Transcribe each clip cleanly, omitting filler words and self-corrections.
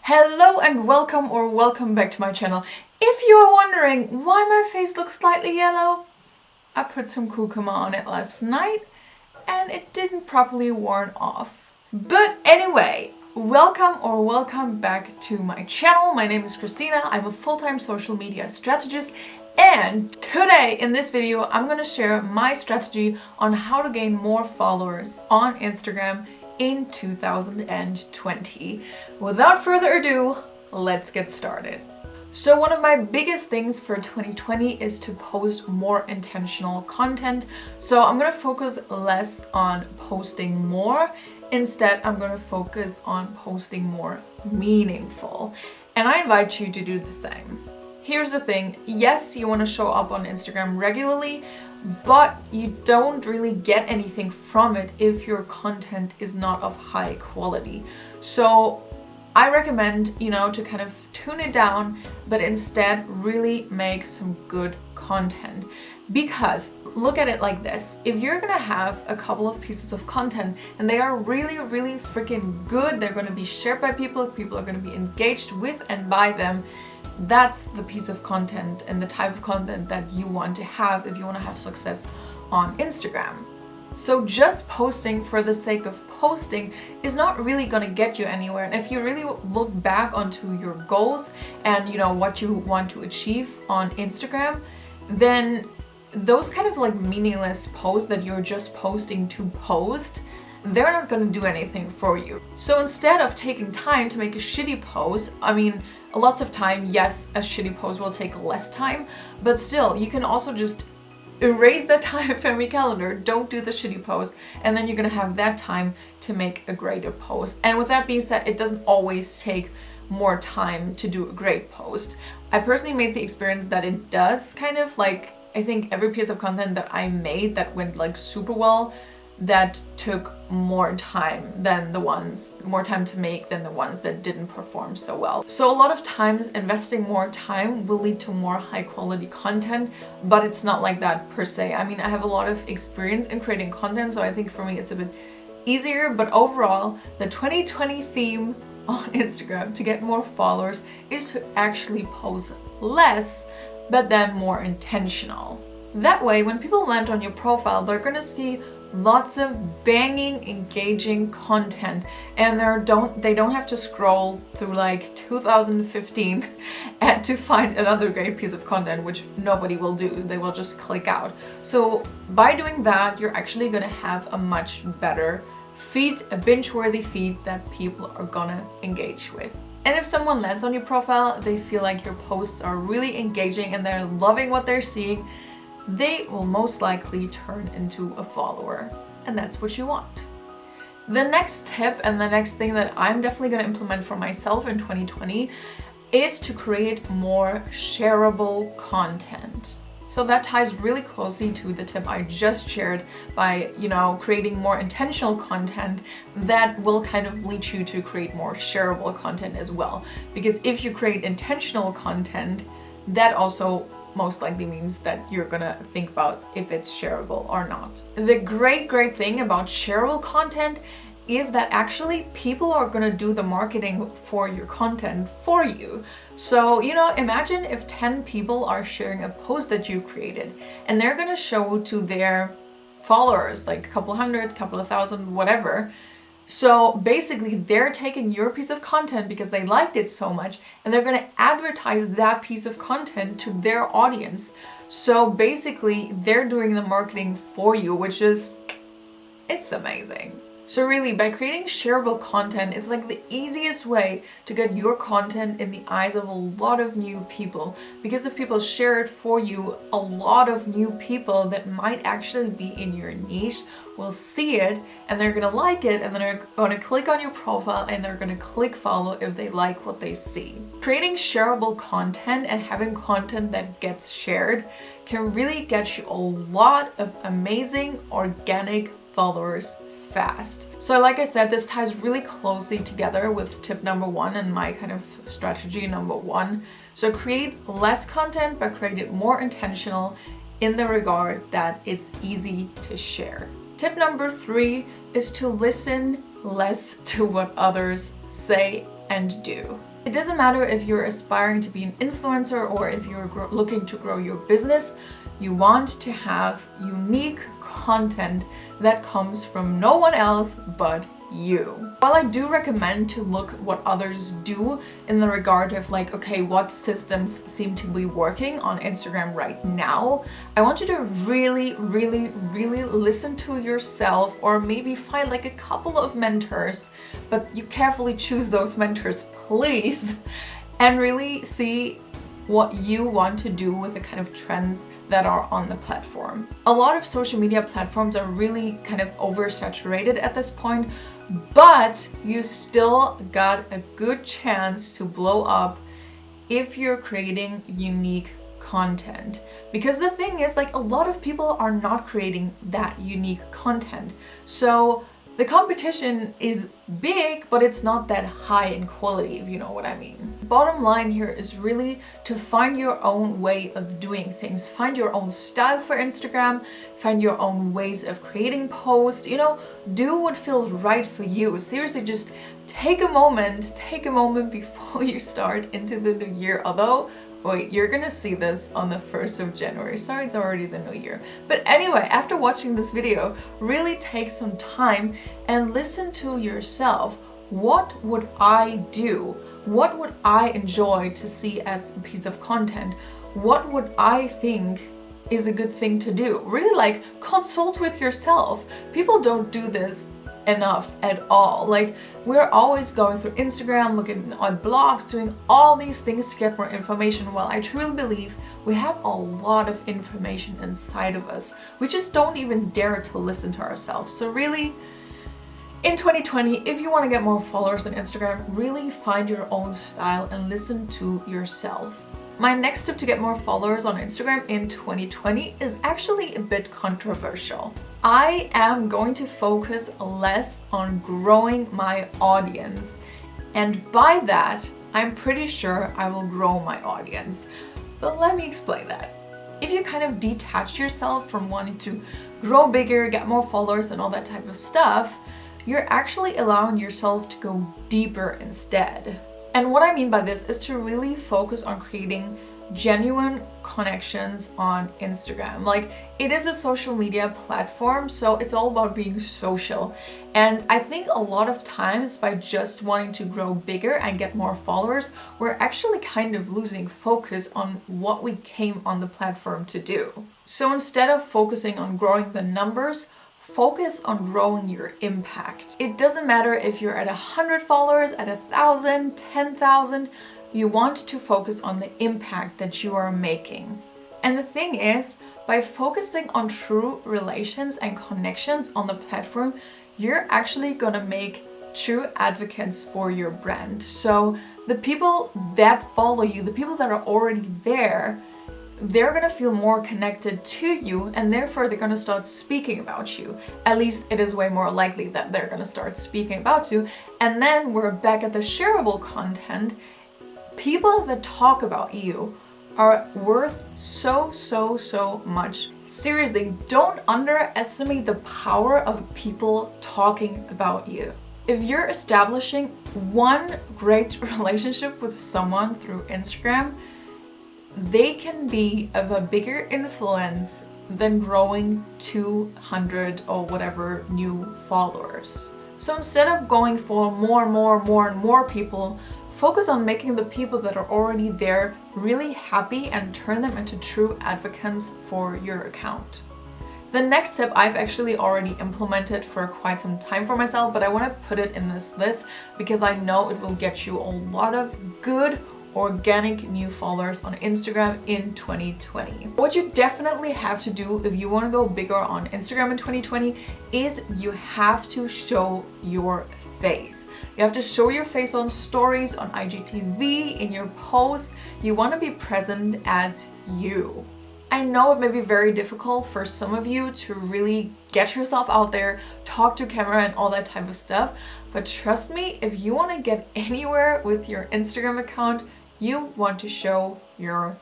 Hello and welcome back to my channel. If you are wondering why my face looks slightly yellow, I put some kurkuma on it last night and it didn't properly worn off. But anyway, welcome back to my channel. My name is Christina. I'm a full-time social media strategist, and today in this video I'm going to share my strategy on how to gain more followers on Instagram in 2020. Without further ado, let's get started. So one of my biggest things for 2020 is to post more intentional content. So I'm going to focus less on posting more. Instead, I'm going to focus on posting more meaningful. And I invite you to do the same. Here's the thing. Yes, you want to show up on Instagram regularly, but you don't really get anything from it if your content is not of high quality. So I recommend, to kind of tune it down, but instead really make some good content. Because look at it like this. If you're gonna have a couple of pieces of content and they are really freaking good, they're gonna be shared by people are gonna be engaged with and by them, that's the piece of content and the type of content that you want to have if you want to have success on Instagram. So just posting for the sake of posting is not really going to get you anywhere. And if you really look back onto your goals and what you want to achieve on Instagram, then those kind of like meaningless posts that you're just posting to post, they're not going to do anything for you. So instead of taking time to make a shitty post, lots of time, yes, a shitty post will take less time, but still, you can also just erase that time from your calendar. Don't do the shitty post, and then you're gonna have that time to make a greater post. And with that being said, it doesn't always take more time to do a great post. I personally made the experience that it does kind of like, I think every piece of content that I made that went like super well, that took more time to make than the ones that didn't perform so well. So a lot of times investing more time will lead to more high quality content, but it's not like that per se. I have a lot of experience in creating content, so I think for me it's a bit easier, but overall the 2020 theme on Instagram to get more followers is to actually post less, but then more intentional. That way, when people land on your profile, they're gonna see lots of banging, engaging content, and they don't have to scroll through like 2015 and to find another great piece of content, which nobody will do. They will just click out. So by doing that, you're actually gonna have a much better feed, a binge-worthy feed that people are gonna engage with. And if someone lands on your profile, they feel like your posts are really engaging and they're loving what they're seeing, they will most likely turn into a follower, and that's what you want. The next tip and the next thing that I'm definitely going to implement for myself in 2020 is to create more shareable content. So that ties really closely to the tip I just shared by, creating more intentional content that will kind of lead you to create more shareable content as well. Because if you create intentional content, that also most likely means that you're gonna think about if it's shareable or not. The great thing about shareable content is that actually people are gonna do the marketing for your content for you. So, imagine if 10 people are sharing a post that you created and they're gonna show to their followers, like a couple hundred, couple of thousand, whatever. So basically they're taking your piece of content because they liked it so much and they're going to advertise that piece of content to their audience. So basically they're doing the marketing for you, it's amazing. So really, by creating shareable content, it's like the easiest way to get your content in the eyes of a lot of new people. Because if people share it for you, a lot of new people that might actually be in your niche will see it and they're gonna like it, and then they're gonna click on your profile and they're gonna click follow if they like what they see. Creating shareable content and having content that gets shared can really get you a lot of amazing organic followers fast. So like I said, this ties really closely together with tip number 1 and my kind of strategy number 1. So create less content, but create it more intentional in the regard that it's easy to share. Tip number 3 is to listen less to what others say and do. It doesn't matter if you're aspiring to be an influencer or if you're looking to grow your business, you want to have unique content that comes from no one else but you. While I do recommend to look what others do in the regard of like, okay, what systems seem to be working on Instagram right now, I want you to really listen to yourself, or maybe find like a couple of mentors, but you carefully choose those mentors, please, and really see what you want to do with the kind of trends that are on the platform. A lot of social media platforms are really kind of oversaturated at this point, but you still got a good chance to blow up if you're creating unique content. Because the thing is, like, a lot of people are not creating that unique content. So the competition is big, but it's not that high in quality, if you know what I mean. Bottom line here is really to find your own way of doing things. Find your own style for Instagram, find your own ways of creating posts, you know, do what feels right for you. Seriously, just take a moment before you start into the new year. Although, wait, you're gonna see this on the 1st of January. Sorry, it's already the new year. But anyway, after watching this video, really take some time and listen to yourself. What would I do? What would I enjoy to see as a piece of content? What would I think is a good thing to do? Really, like, consult with yourself. People don't do this enough at all. Like, we're always going through Instagram, looking on blogs, doing all these things to get more information. While I truly believe we have a lot of information inside of us, we just don't even dare to listen to ourselves. So really, in 2020, if you want to get more followers on Instagram, really find your own style and listen to yourself. My next tip to get more followers on Instagram in 2020 is actually a bit controversial. I am going to focus less on growing my audience, and by that, I'm pretty sure I will grow my audience. But let me explain that. If you kind of detach yourself from wanting to grow bigger, get more followers and all that type of stuff, you're actually allowing yourself to go deeper instead. And what I mean by this is to really focus on creating genuine connections on Instagram. Like, it is a social media platform, so it's all about being social. And I think a lot of times by just wanting to grow bigger and get more followers, we're actually kind of losing focus on what we came on the platform to do. So instead of focusing on growing the numbers, focus on growing your impact. It doesn't matter if you're at 100 followers, at 1,000, 10,000, you want to focus on the impact that you are making. And the thing is, by focusing on true relations and connections on the platform, you're actually gonna make true advocates for your brand. So the people that follow you, the people that are already there, they're gonna feel more connected to you, and therefore they're gonna start speaking about you. At least it is way more likely that they're gonna start speaking about you. And then we're back at the shareable content. People that talk about you are worth so much. Seriously, don't underestimate the power of people talking about you. If you're establishing one great relationship with someone through Instagram, they can be of a bigger influence than growing 200 or whatever new followers. So instead of going for more people, focus on making the people that are already there really happy and turn them into true advocates for your account. The next tip I've actually already implemented for quite some time for myself, but I want to put it in this list because I know it will get you a lot of good organic new followers on Instagram in 2020. What you definitely have to do if you want to go bigger on Instagram in 2020 is you have to show your face. You have to show your face on stories, on IGTV, in your posts. You want to be present as you. I know it may be very difficult for some of you to really get yourself out there, talk to camera and all that type of stuff, but trust me, if you want to get anywhere with your Instagram account, you want to show your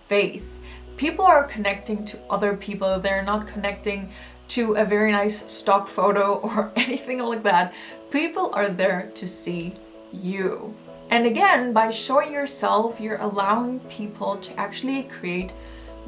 face. People are connecting to other people. They're not connecting to a very nice stock photo or anything like that. People are there to see you. And again, by showing yourself, you're allowing people to actually create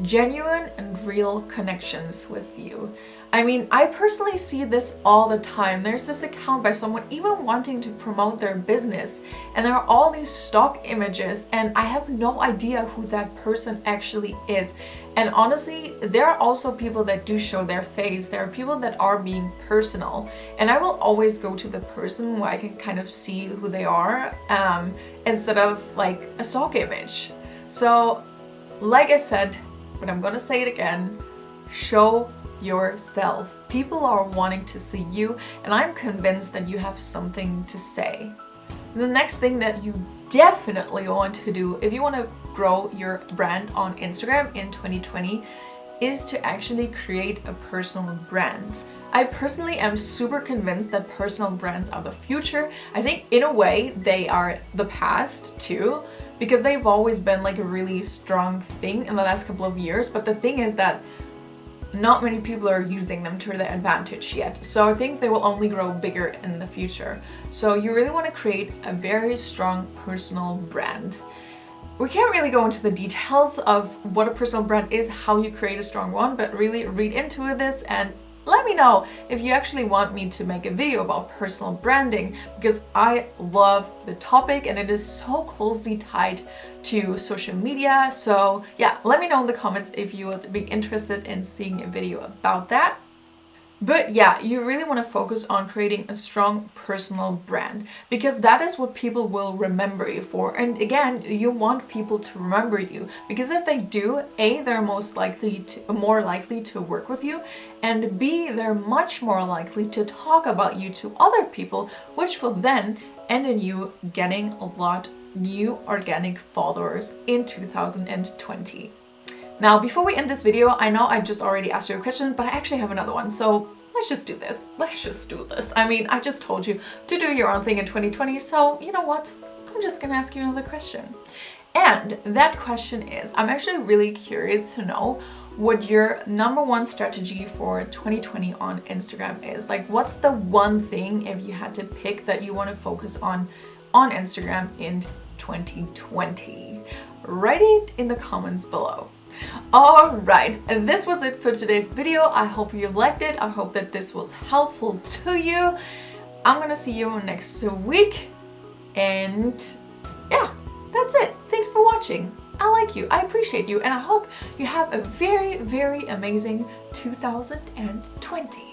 genuine and real connections with you. I mean, I personally see this all the time. There's this account by someone even wanting to promote their business, and there are all these stock images, and I have no idea who that person actually is. And honestly, there are also people that do show their face. There are people that are being personal, and I will always go to the person where I can kind of see who they are, instead of like a stock image. So, like I said, but I'm gonna say it again, show yourself. People are wanting to see you, and I'm convinced that you have something to say. The next thing that you definitely want to do if you want to grow your brand on Instagram in 2020 is to actually create a personal brand. I personally am super convinced that personal brands are the future. I think in a way they are the past too, because they've always been like a really strong thing in the last couple of years. But the thing is that not many people are using them to their advantage yet. So I think they will only grow bigger in the future. So you really want to create a very strong personal brand. We can't really go into the details of what a personal brand is, how you create a strong one, but really read into this and let me know if you actually want me to make a video about personal branding, because I love the topic and it is so closely tied to social media. So yeah, let me know in the comments if you would be interested in seeing a video about that. But yeah, you really want to focus on creating a strong personal brand, because that is what people will remember you for. And again, you want people to remember you, because if they do, A, they're more likely to work with you, and B, they're much more likely to talk about you to other people, which will then end in you getting a lot new organic followers in 2020. Now, before we end this video, I know I just already asked you a question, but I actually have another one. So let's just do this. Let's just do this. I mean, I just told you to do your own thing in 2020. So you know what? I'm just gonna ask you another question. And that question is, I'm actually really curious to know what your number one strategy for 2020 on Instagram is. Like, what's the one thing, if you had to pick, that you want to focus on Instagram in 2020? Write it in the comments below. Alright, this was it for today's video. I hope you liked it. I hope that this was helpful to you. I'm gonna see you next week. And yeah, that's it. Thanks for watching. I like you, I appreciate you, and I hope you have a very, very amazing 2020.